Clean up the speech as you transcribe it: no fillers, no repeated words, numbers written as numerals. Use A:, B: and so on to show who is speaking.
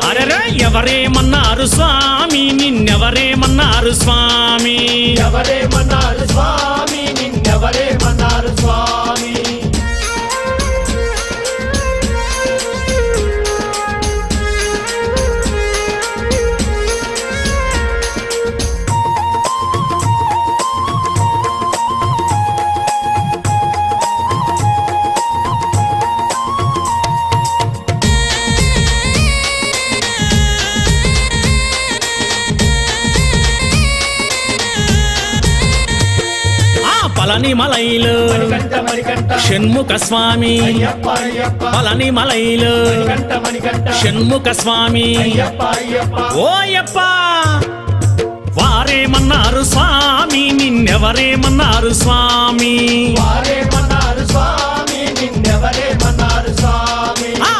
A: అరెరే ఎవరేమన్నారు స్వామి, నిన్నెవరేమన్నారు స్వామి,
B: ఎవరేమన్నారు స్వామి, నిన్నెవరేమన్నారు స్వామి.
A: పళని మలైలో
B: మణికంఠ మణికంఠ
A: షణ్ముఖ స్వామి,
B: అయ్యప్ప అయ్యప్ప
A: పళని మలైలో
B: మణికంఠ మణికంఠ
A: షణ్ముఖ స్వామి.
B: అయ్యప్ప అయ్యప్ప
A: ఓయప్ప వారేమన్నారు స్వామి, నిన్నెవరేమన్నారు స్వామి,
B: వారేమన్నారు స్వామి, నిన్నెవరేమన్నారు స్వామి.
A: ఆ